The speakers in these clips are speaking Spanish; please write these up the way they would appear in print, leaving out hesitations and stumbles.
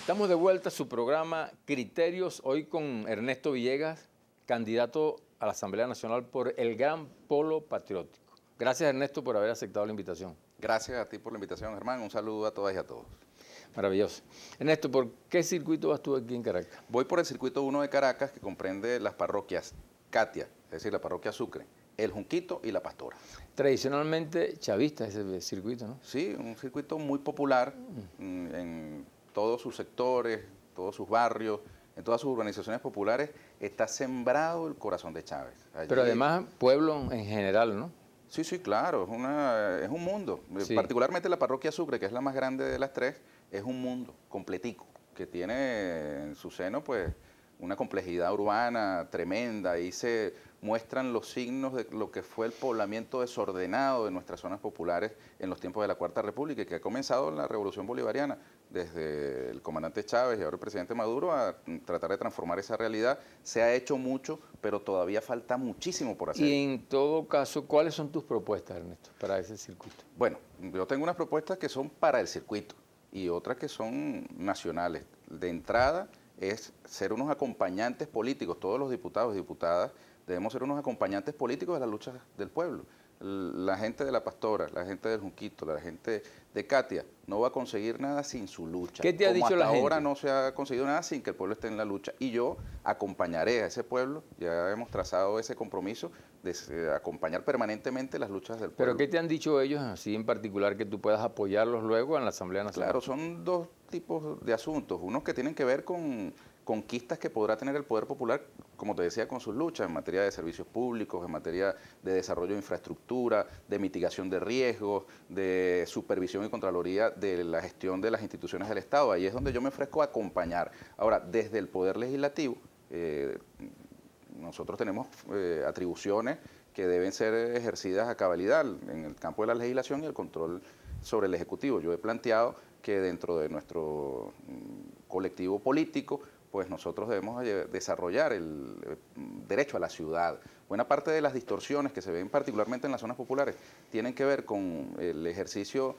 Estamos de vuelta a su programa Criterios, hoy con Ernesto Villegas, candidato a la Asamblea Nacional por el Gran Polo Patriótico. Gracias, Ernesto, por haber aceptado la invitación. Gracias a ti por la invitación, Germán. Un saludo a todas y a todos. Maravilloso. Ernesto, ¿por qué circuito vas tú aquí en Caracas? Voy por el circuito 1 de Caracas, que comprende las parroquias Catia, es decir, la parroquia Sucre, El Junquito y La Pastora. Tradicionalmente chavista ese circuito, ¿no? Sí, un circuito muy popular en todos sus sectores, todos sus barrios, en todas sus urbanizaciones populares. Está sembrado el corazón de Chávez. Allí, pero además pueblo en general, ¿no? Sí, sí, claro, es un mundo. Sí. Particularmente la parroquia Sucre, que es la más grande de las tres, es un mundo completico, que tiene en su seno pues una complejidad urbana tremenda. Ahí se muestran los signos de lo que fue el poblamiento desordenado de nuestras zonas populares en los tiempos de la Cuarta República, y que ha comenzado en la Revolución Bolivariana, desde el comandante Chávez y ahora el presidente Maduro, a tratar de transformar esa realidad. Se ha hecho mucho, pero todavía falta muchísimo por hacer. Y en todo caso, ¿cuáles son tus propuestas, Ernesto, para ese circuito? Bueno, yo tengo unas propuestas que son para el circuito y otras que son nacionales. De entrada es ser unos acompañantes políticos. Todos los diputados y diputadas debemos ser unos acompañantes políticos de las luchas del pueblo. La gente de La Pastora, la gente del Junquito, la gente de Catia no va a conseguir nada sin su lucha. ¿Qué te ha dicho la gente? Hasta ahora no se ha conseguido nada sin que el pueblo esté en la lucha. Y yo acompañaré a ese pueblo, ya hemos trazado ese compromiso de acompañar permanentemente las luchas del pueblo. ¿Pero qué te han dicho ellos así en particular que tú puedas apoyarlos luego en la Asamblea Nacional? Claro, son dos tipos de asuntos. Unos que tienen que ver con conquistas que podrá tener el Poder Popular, como te decía, con sus luchas en materia de servicios públicos, en materia de desarrollo de infraestructura, de mitigación de riesgos, de supervisión y contraloría de la gestión de las instituciones del Estado. Ahí es donde yo me ofrezco a acompañar. Ahora, desde el Poder Legislativo, nosotros tenemos atribuciones que deben ser ejercidas a cabalidad en el campo de la legislación y el control sobre el Ejecutivo. Yo he planteado que dentro de nuestro colectivo político, pues nosotros debemos desarrollar el derecho a la ciudad. Buena parte de las distorsiones que se ven particularmente en las zonas populares tienen que ver con el ejercicio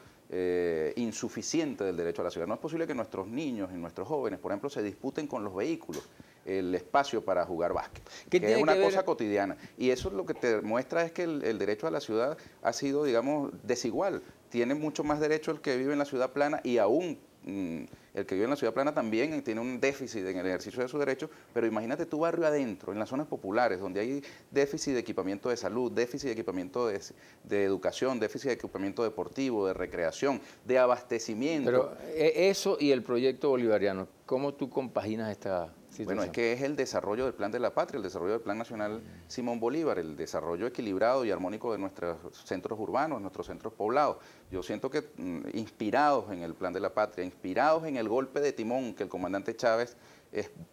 insuficiente del derecho a la ciudad. No es posible que nuestros niños y nuestros jóvenes, por ejemplo, se disputen con los vehículos el espacio para jugar básquet, que es una cosa cotidiana. Y eso lo que te muestra es que el derecho a la ciudad ha sido, digamos, desigual. Tiene mucho más derecho el que vive en la ciudad plana, y aún el que vive en la ciudad plana también tiene un déficit en el ejercicio de sus derechos. Pero imagínate tu barrio adentro, en las zonas populares, donde hay déficit de equipamiento de salud, déficit de equipamiento de educación, déficit de equipamiento deportivo, de recreación, de abastecimiento. Pero eso y el proyecto bolivariano, ¿cómo tú compaginas esta situación? Bueno, es que es el desarrollo del Plan de la Patria, el desarrollo del Plan Nacional Simón Bolívar, el desarrollo equilibrado y armónico de nuestros centros urbanos, nuestros centros poblados. Yo siento que inspirados en el Plan de la Patria, inspirados en el golpe de timón que el comandante Chávez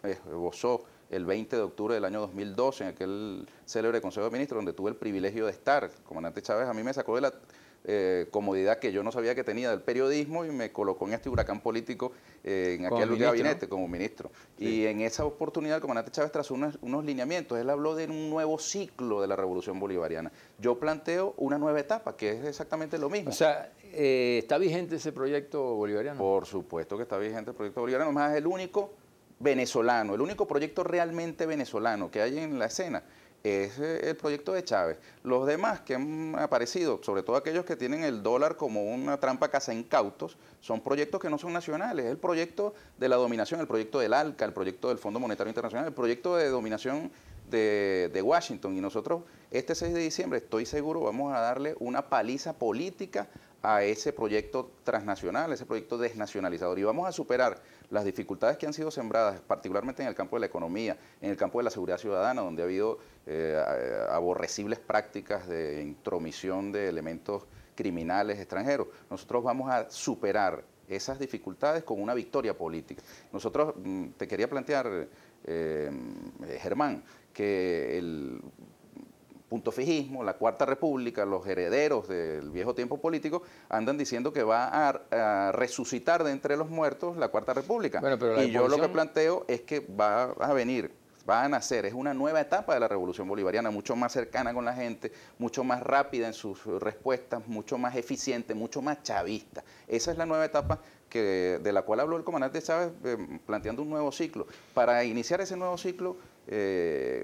esbozó el 20 de octubre del año 2012 en aquel célebre Consejo de Ministros, donde tuve el privilegio de estar. El comandante Chávez a mí me sacó de la comodidad que yo no sabía que tenía del periodismo y me colocó en este huracán político en aquel gabinete, ¿no?, como ministro. Sí. Y en esa oportunidad el comandante Chávez trazó unos lineamientos. Él habló de un nuevo ciclo de la Revolución Bolivariana. Yo planteo una nueva etapa, que es exactamente lo mismo. O sea, ¿está vigente ese proyecto bolivariano? Por supuesto que está vigente el proyecto bolivariano. Más, es el único venezolano, el único proyecto realmente venezolano que hay en la escena. Es el proyecto de Chávez. Los demás que han aparecido, sobre todo aquellos que tienen el dólar como una trampa cazaincautos, son proyectos que no son nacionales. Es el proyecto de la dominación, el proyecto del ALCA, el proyecto del Fondo Monetario Internacional, el proyecto de dominación de Washington. Y nosotros este 6 de diciembre, estoy seguro, vamos a darle una paliza política a ese proyecto transnacional, ese proyecto desnacionalizador, y vamos a superar las dificultades que han sido sembradas, particularmente en el campo de la economía, en el campo de la seguridad ciudadana, donde ha habido aborrecibles prácticas de intromisión de elementos criminales extranjeros. Nosotros vamos a superar esas dificultades con una victoria política. Nosotros, te quería plantear, Germán, que el punto fijismo, la Cuarta República, los herederos del viejo tiempo político andan diciendo que va a resucitar de entre los muertos la Cuarta República. Bueno, pero yo lo que planteo es que va a nacer, es una nueva etapa de la Revolución Bolivariana, mucho más cercana con la gente, mucho más rápida en sus respuestas, mucho más eficiente, mucho más chavista. Esa es la nueva etapa de la cual habló el comandante Chávez, planteando un nuevo ciclo. Para iniciar ese nuevo ciclo,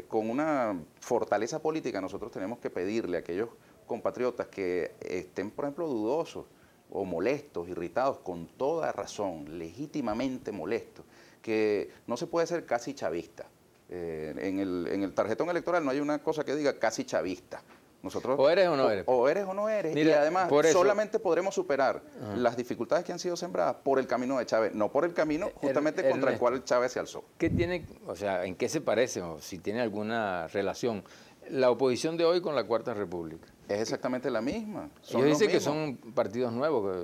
con una fortaleza política, nosotros tenemos que pedirle a aquellos compatriotas que estén, por ejemplo, dudosos o molestos, irritados, con toda razón, legítimamente molestos, que no se puede ser casi chavista. En el tarjetón electoral no hay una cosa que diga casi chavista. Nosotros, o eres o no eres. O eres o no eres. Mira, y además solamente podremos superar las dificultades que han sido sembradas por el camino de Chávez, no por el camino justamente contra el cual Chávez se alzó. ¿Qué tiene, o sea, en qué se parece o si tiene alguna relación la oposición de hoy con la Cuarta República? Es exactamente la misma. Ellos dicen que son partidos nuevos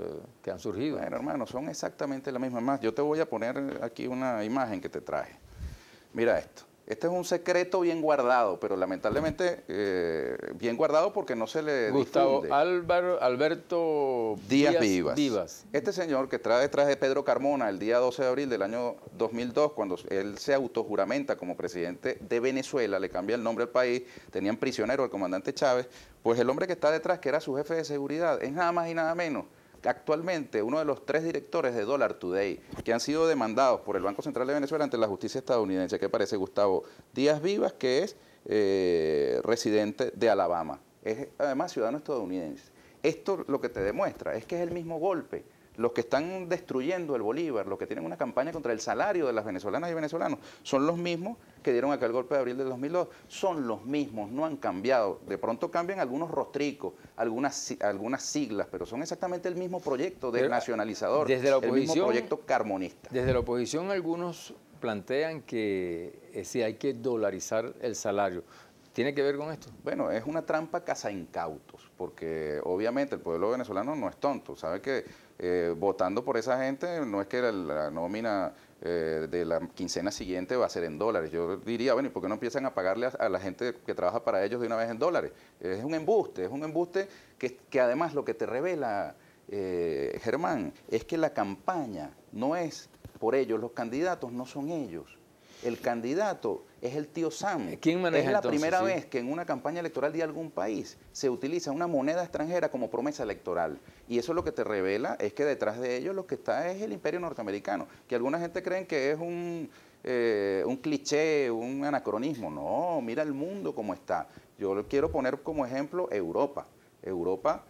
que han surgido. Bueno, hermano, son exactamente la misma. Más, yo te voy a poner aquí una imagen que te traje. Mira esto. Este es un secreto bien guardado, pero lamentablemente bien guardado porque no se le Gustavo difunde. Alberto Díaz Vivas. Este señor que trae detrás de Pedro Carmona el día 12 de abril del año 2002, cuando él se autojuramenta como presidente de Venezuela, le cambia el nombre al país, tenían prisionero al comandante Chávez, pues el hombre que está detrás, que era su jefe de seguridad, es nada más y nada menos actualmente uno de los 3 directores de Dollar Today que han sido demandados por el Banco Central de Venezuela ante la justicia estadounidense. ¿Qué parece? Gustavo Díaz Vivas, que es residente de Alabama, es además ciudadano estadounidense. Esto lo que te demuestra es que es el mismo golpe. Los que están destruyendo el Bolívar, los que tienen una campaña contra el salario de las venezolanas y venezolanos, son los mismos que dieron acá el golpe de abril del 2002. Son los mismos, no han cambiado. De pronto cambian algunos rostricos, algunas siglas, pero son exactamente el mismo proyecto desnacionalizador, desde la oposición, el mismo proyecto carmonista. Desde la oposición algunos plantean que sí hay que dolarizar el salario. ¿Tiene que ver con esto? Bueno, es una trampa cazaincautos, porque obviamente el pueblo venezolano no es tonto. Sabe que votando por esa gente no es que la nómina de la quincena siguiente va a ser en dólares. Yo diría, bueno, ¿y por qué no empiezan a pagarle a la gente que trabaja para ellos de una vez en dólares? Es un embuste que además lo que te revela, Germán, es que la campaña no es por ellos, los candidatos no son ellos. El candidato es el tío Sam. ¿Quién maneja es la entonces, primera vez que en una campaña electoral de algún país se utiliza una moneda extranjera como promesa electoral. Y eso lo que te revela es que detrás de ellos lo que está es el imperio norteamericano, que alguna gente cree que es un cliché, un anacronismo. No, mira el mundo como está. Yo quiero poner como ejemplo Europa. Europa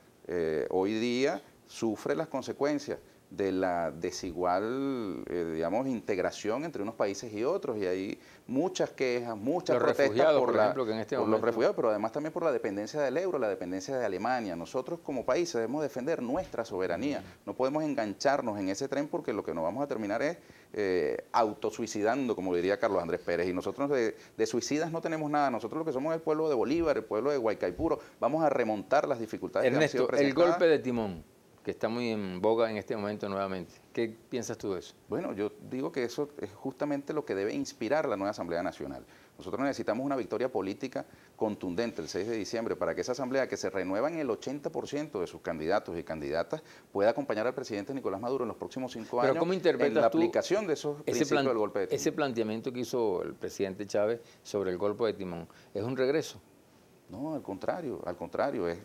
hoy día sufre las consecuencias de la desigual, digamos, integración entre unos países y otros, y hay muchas quejas, muchas protestas por los refugiados, pero además también por la dependencia del euro, la dependencia de Alemania. Nosotros como país debemos defender nuestra soberanía, no podemos engancharnos en ese tren porque lo que nos vamos a terminar es autosuicidando, como diría Carlos Andrés Pérez, y nosotros de suicidas no tenemos nada. Nosotros lo que somos es el pueblo de Bolívar, el pueblo de Guaycaipuro, vamos a remontar las dificultades Ernesto, que han sido presentadas. El golpe de timón, que está muy en boga en este momento nuevamente. ¿Qué piensas tú de eso? Bueno, yo digo que eso es justamente lo que debe inspirar la nueva Asamblea Nacional. Nosotros necesitamos una victoria política contundente el 6 de diciembre para que esa Asamblea, que se renueva en el 80% de sus candidatos y candidatas, pueda acompañar al presidente Nicolás Maduro en los próximos 5 años. ¿Pero cómo interpretas en la aplicación de esos principios del golpe de timón? Ese planteamiento que hizo el presidente Chávez sobre el golpe de timón, ¿es un regreso? No, al contrario, es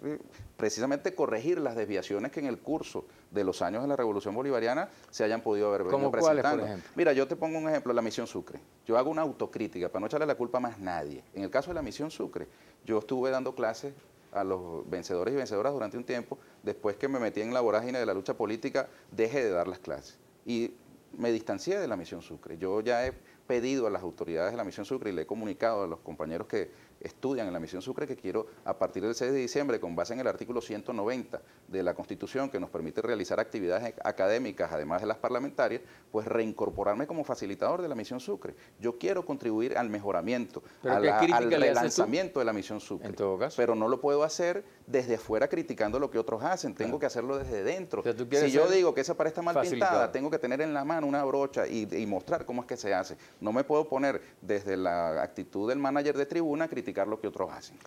precisamente corregir las desviaciones que en el curso de los años de la Revolución Bolivariana se hayan podido haber venido presentando. ¿Cuáles, por ejemplo? Mira, yo te pongo un ejemplo, la Misión Sucre. Yo hago una autocrítica para no echarle la culpa a más nadie. En el caso de la Misión Sucre, yo estuve dando clases a los vencedores y vencedoras durante un tiempo. Después que me metí en la vorágine de la lucha política, dejé de dar las clases y me distancié de la Misión Sucre. Yo ya he pedido a las autoridades de la Misión Sucre y le he comunicado a los compañeros que estudian en la Misión Sucre que quiero, a partir del 6 de diciembre, con base en el artículo 190 de la Constitución, que nos permite realizar actividades académicas, además de las parlamentarias, pues reincorporarme como facilitador de la Misión Sucre. Yo quiero contribuir al mejoramiento, al relanzamiento de la Misión Sucre. En todo caso. Pero no lo puedo hacer desde afuera criticando lo que otros hacen, tengo que hacerlo desde dentro. O sea, si yo digo que esa pared está mal pintada, tengo que tener en la mano una brocha y mostrar cómo es que se hace. No me puedo poner desde la actitud del manager de tribuna a criticar lo que otros hacen.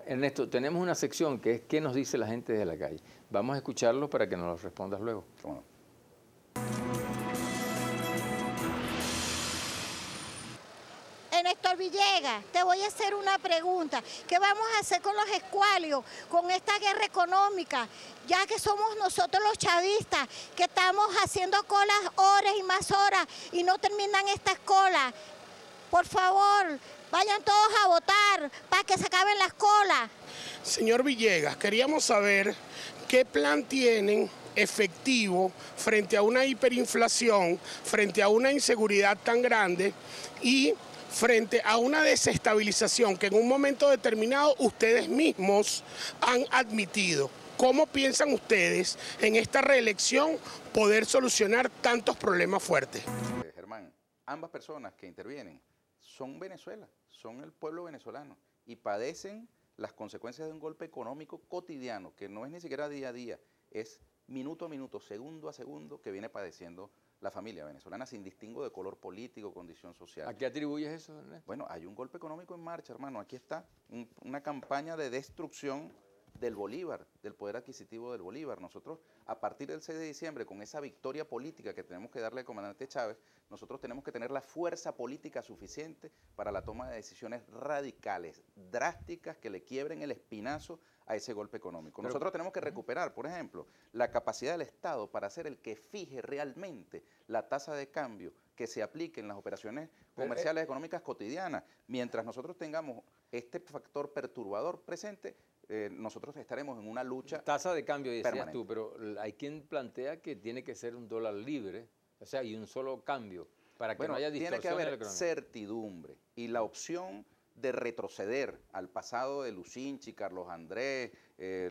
Ernesto, tenemos una sección que es ¿qué nos dice la gente de la calle? Vamos a escucharlo para que nos lo respondas luego. ¿Cómo no? Néstor Villegas, te voy a hacer una pregunta. ¿Qué vamos a hacer con los escualios, con esta guerra económica? Ya que somos nosotros los chavistas, que estamos haciendo colas horas y más horas y no terminan estas colas. Por favor, vayan todos a votar para que se acaben las colas. Señor Villegas, queríamos saber qué plan tienen efectivo frente a una hiperinflación, frente a una inseguridad tan grande y frente a una desestabilización que en un momento determinado ustedes mismos han admitido. ¿Cómo piensan ustedes en esta reelección poder solucionar tantos problemas fuertes? Germán, ambas personas que intervienen son Venezuela, son el pueblo venezolano y padecen las consecuencias de un golpe económico cotidiano, que no es ni siquiera día a día, es minuto a minuto, segundo a segundo, que viene padeciendo la familia venezolana sin distingo de color político, condición social. ¿A qué atribuyes eso, Ernesto? Bueno, hay un golpe económico en marcha, hermano. Aquí está una campaña de destrucción del Bolívar, del poder adquisitivo del Bolívar. Nosotros, a partir del 6 de diciembre, con esa victoria política que tenemos que darle al comandante Chávez, nosotros tenemos que tener la fuerza política suficiente para la toma de decisiones radicales, drásticas, que le quiebren el espinazo a ese golpe económico. Nosotros tenemos que recuperar, por ejemplo, la capacidad del Estado para ser el que fije realmente la tasa de cambio que se aplique en las operaciones comerciales económicas cotidianas. Mientras nosotros tengamos este factor perturbador presente, nosotros estaremos en una lucha tasa de cambio, decías permanente. tú, pero hay quien plantea que tiene que ser un dólar libre, o sea, y un solo cambio, para que no haya distorsión. Tiene que en la haber economía. certidumbre y la opción de retroceder al pasado de Lucinchi, Carlos Andrés,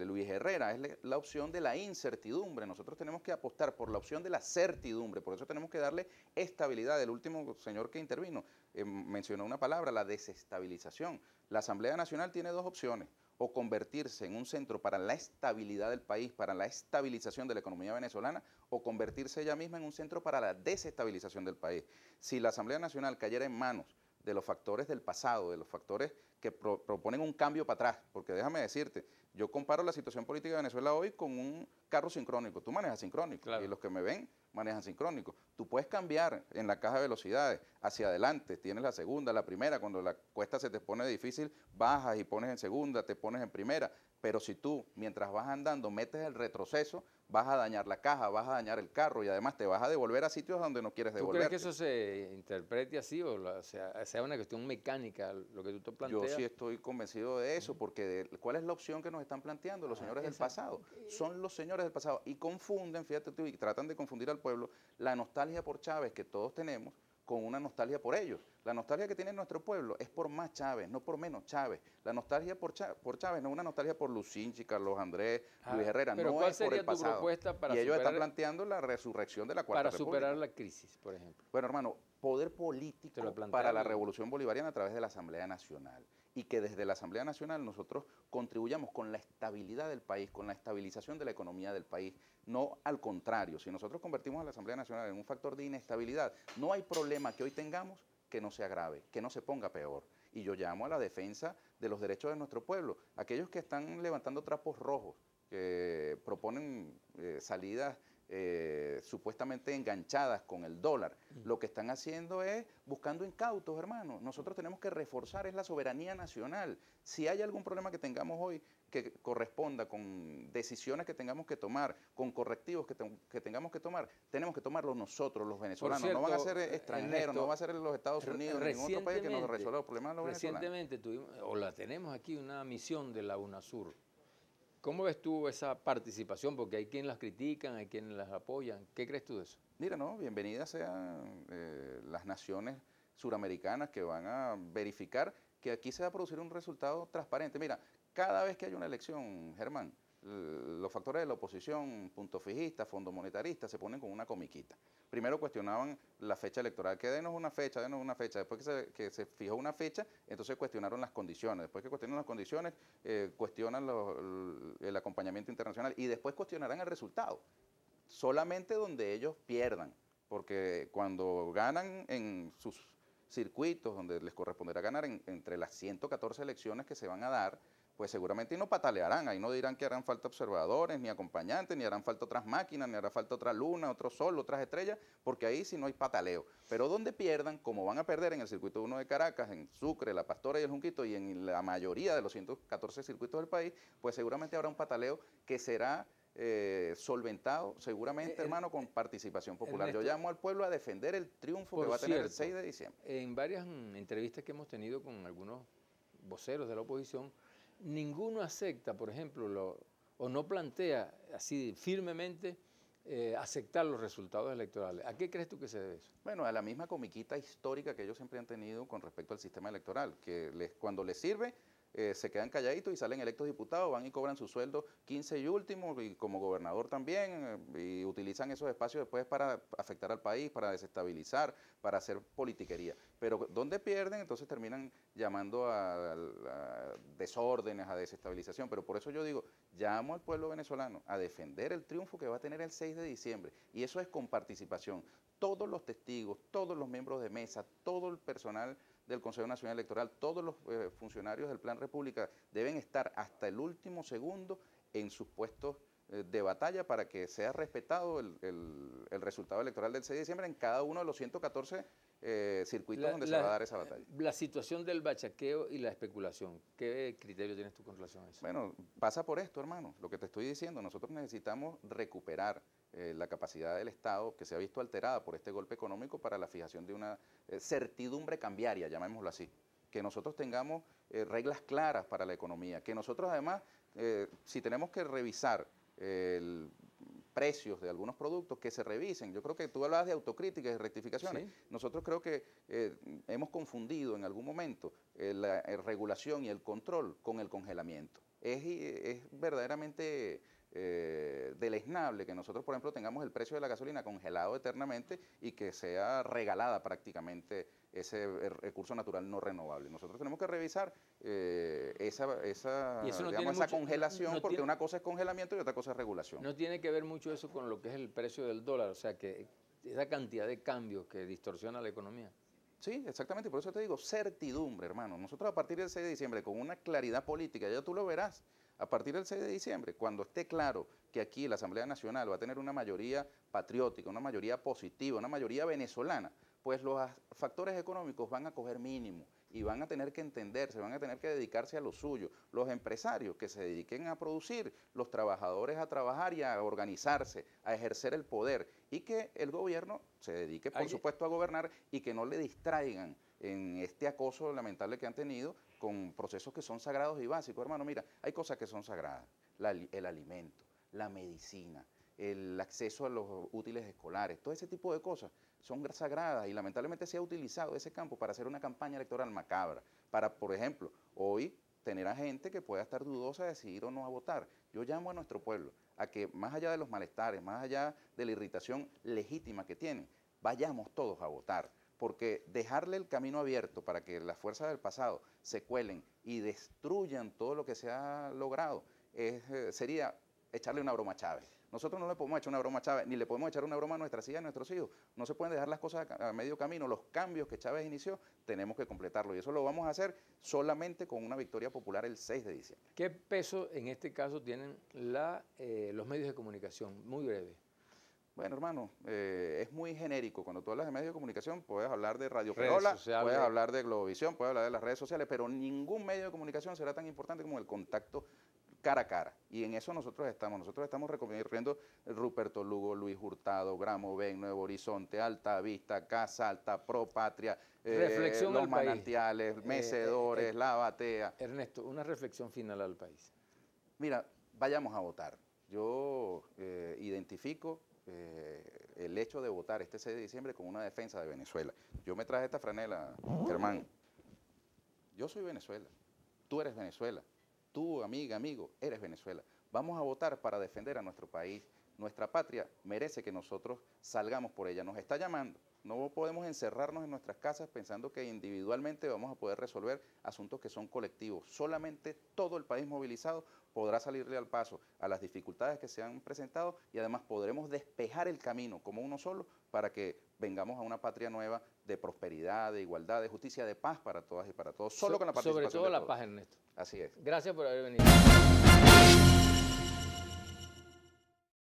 Luis Herrera, es la opción de la incertidumbre. Nosotros tenemos que apostar por la opción de la certidumbre, por eso tenemos que darle estabilidad. El último señor que intervino mencionó una palabra, la desestabilización. La Asamblea Nacional tiene dos opciones: o convertirse en un centro para la estabilidad del país, para la estabilización de la economía venezolana, o convertirse ella misma en un centro para la desestabilización del país. Si la Asamblea Nacional cayera en manos de los factores del pasado, de los factores que proponen un cambio para atrás, porque déjame decirte, yo comparo la situación política de Venezuela hoy con un carro sincrónico. Tú manejas sincrónico, claro, y los que me ven manejan sincrónico. Tú puedes cambiar en la caja de velocidades hacia adelante, tienes la segunda, la primera, cuando la cuesta se te pone difícil, bajas y pones en segunda, te pones en primera, pero si tú, mientras vas andando, metes el retroceso, vas a dañar la caja, vas a dañar el carro y además te vas a devolver a sitios donde no quieres devolver. ¿Tú crees que eso se interprete así o sea una cuestión mecánica, lo que tú te planteas? Yo sí estoy convencido de eso, porque ¿cuál es la opción que nos están planteando los señores del pasado? Son los señores del pasado y confunden, fíjate tú, y tratan de confundir al pueblo, la nostalgia por Chávez que todos tenemos con una nostalgia por ellos. La nostalgia que tiene nuestro pueblo es por más Chávez, no por menos Chávez. La nostalgia por Chávez no es una nostalgia por Lucinchi, Carlos Andrés, Luis Herrera, pero no ¿cuál es por sería el pasado. tu propuesta para y ellos superar, están planteando la resurrección de la Cuarta República. Para superar la crisis, por ejemplo? Bueno, hermano, poder político para la revolución bolivariana a través de la Asamblea Nacional. Y que desde la Asamblea Nacional nosotros contribuyamos con la estabilidad del país, con la estabilización de la economía del país. No al contrario, si nosotros convertimos a la Asamblea Nacional en un factor de inestabilidad, no hay problema que hoy tengamos que no se agrave, que no se ponga peor. Y yo llamo a la defensa de los derechos de nuestro pueblo. Aquellos que están levantando trapos rojos, que proponen salidas supuestamente enganchadas con el dólar, lo que están haciendo es buscando incautos, hermano. Nosotros tenemos que reforzar es la soberanía nacional. Si hay algún problema que tengamos hoy que corresponda con decisiones que tengamos que tomar, con correctivos que tengamos que tomar, tenemos que tomarlos nosotros, los venezolanos. Cierto, no van a ser extranjeros, Ernesto, no va a ser los Estados Unidos, ni ningún otro país que nos resuelva los problemas de los venezolanos. Recientemente tuvimos, o la tenemos aquí, una misión de la UNASUR. ¿Cómo ves tú esa participación? Porque hay quienes las critican, hay quienes las apoyan. ¿Qué crees tú de eso? Mira, no, bienvenidas sean las naciones suramericanas que van a verificar que aquí se va a producir un resultado transparente. Mira, cada vez que hay una elección, Germán, los factores de la oposición, punto fijista, fondo monetarista, se ponen con una comiquita. Primero cuestionaban la fecha electoral, que denos una fecha, denos una fecha. Después que se fijó una fecha, entonces cuestionaron las condiciones. Después que cuestionan las condiciones, cuestionan el acompañamiento internacional y después cuestionarán el resultado. Solamente donde ellos pierdan, porque cuando ganan en sus circuitos, donde les corresponderá ganar entre las 114 elecciones que se van a dar, pues seguramente no patalearán, ahí no dirán que harán falta observadores, ni acompañantes, ni harán falta otras máquinas, ni hará falta otra luna, otro sol, otras estrellas, porque ahí sí no hay pataleo. Pero donde pierdan, como van a perder en el circuito 1 de Caracas, en Sucre, La Pastora y el Junquito, y en la mayoría de los 114 circuitos del país, pues seguramente habrá un pataleo que será solventado, seguramente, hermano, con participación popular. Ernesto, yo llamo al pueblo a defender el triunfo que va a tener el 6 de diciembre. En varias entrevistas que hemos tenido con algunos voceros de la oposición, ninguno acepta, por ejemplo, o no plantea así firmemente aceptar los resultados electorales. ¿A qué crees tú que se debe eso? Bueno, a la misma comiquita histórica que ellos siempre han tenido con respecto al sistema electoral, que cuando les sirve, se quedan calladitos y salen electos diputados, van y cobran su sueldo 15 y último, y como gobernador también, y utilizan esos espacios después para afectar al país, para desestabilizar, para hacer politiquería. Pero donde pierden, entonces terminan llamando a desórdenes, a desestabilización. Pero por eso yo digo, llamo al pueblo venezolano a defender el triunfo que va a tener el 6 de diciembre, y eso es con participación. Todos los testigos, todos los miembros de mesa, todo el personal del Consejo Nacional Electoral, todos los funcionarios del Plan República deben estar hasta el último segundo en sus puestos de batalla para que sea respetado el resultado electoral del 6 de diciembre en cada uno de los 114 circuitos donde se va a dar esa batalla. La situación del bachaqueo y la especulación, ¿qué criterio tienes tú con relación a eso? Bueno, pasa por esto, hermano, lo que te estoy diciendo. Nosotros necesitamos recuperar la capacidad del Estado, que se ha visto alterada por este golpe económico, para la fijación de una certidumbre cambiaria, llamémoslo así. Que nosotros tengamos reglas claras para la economía, que nosotros además, si tenemos que revisar precios de algunos productos, que se revisen. Yo creo que tú hablabas de autocríticas y rectificaciones. ¿Sí? Nosotros creo que hemos confundido en algún momento la regulación y el control con el congelamiento. Es verdaderamente deleznable que nosotros, por ejemplo, tengamos el precio de la gasolina congelado eternamente y que sea regalada prácticamente ese recurso natural no renovable. Nosotros tenemos que revisar esa congelación, porque una cosa es congelamiento y otra cosa es regulación. No tiene que ver mucho eso con lo que es el precio del dólar, o sea, que esa cantidad de cambios que distorsiona la economía. Sí, exactamente, por eso te digo, certidumbre, hermano. Nosotros a partir del 6 de diciembre, con una claridad política, ya tú lo verás, a partir del 6 de diciembre, cuando esté claro que aquí la Asamblea Nacional va a tener una mayoría patriótica, una mayoría positiva, una mayoría venezolana, pues los factores económicos van a coger mínimo y van a tener que entenderse, van a tener que dedicarse a lo suyo. Los empresarios que se dediquen a producir, los trabajadores a trabajar y a organizarse, a ejercer el poder, y que el gobierno se dedique, por supuesto, a gobernar y que no le distraigan en este acoso lamentable que han tenido con procesos que son sagrados y básicos. Hermano, mira, hay cosas que son sagradas, el alimento, la medicina, el acceso a los útiles escolares, todo ese tipo de cosas son sagradas y lamentablemente se ha utilizado ese campo para hacer una campaña electoral macabra, para, por ejemplo, hoy tener a gente que pueda estar dudosa de decidir o no a votar. Yo llamo a nuestro pueblo a que, más allá de los malestares, más allá de la irritación legítima que tienen, vayamos todos a votar, porque dejarle el camino abierto para que las fuerzas del pasado se cuelen y destruyan todo lo que se ha logrado sería echarle una broma a Chávez. Nosotros no le podemos echar una broma a Chávez, ni le podemos echar una broma a nuestras hijas y a nuestros hijos. No se pueden dejar las cosas a medio camino. Los cambios que Chávez inició, tenemos que completarlo. Y eso lo vamos a hacer solamente con una victoria popular el 6 de diciembre. ¿Qué peso en este caso tienen los medios de comunicación? Muy breve. Bueno, hermano, es muy genérico. Cuando tú hablas de medios de comunicación, puedes hablar de Radio Perola, puedes hablar de Globovisión, puedes hablar de las redes sociales, pero ningún medio de comunicación será tan importante como el contacto cara a cara. Y en eso nosotros estamos recorriendo Ruperto Lugo, Luis Hurtado, Gramoven, Nuevo Horizonte, Alta Vista, Casa Alta, Pro Patria, Los Manantiales, Mecedores, La Batea. Ernesto, una reflexión final al país. Mira, vayamos a votar. Yo identifico el hecho de votar este 6 de diciembre como una defensa de Venezuela. Yo me traje esta franela, Germán. Yo soy Venezuela, tú eres Venezuela. Tú, amiga, amigo, eres Venezuela. Vamos a votar para defender a nuestro país. Nuestra patria merece que nosotros salgamos por ella. Nos está llamando No podemos encerrarnos en nuestras casas pensando que individualmente vamos a poder resolver asuntos que son colectivos. Solamente todo el país movilizado podrá salirle al paso a las dificultades que se han presentado y además podremos despejar el camino como uno solo para que vengamos a una patria nueva de prosperidad, de igualdad, de justicia, de paz para todas y para todos. Solo con la participación Sobre todo de la todos. paz, Ernesto. Así es. Gracias por haber venido.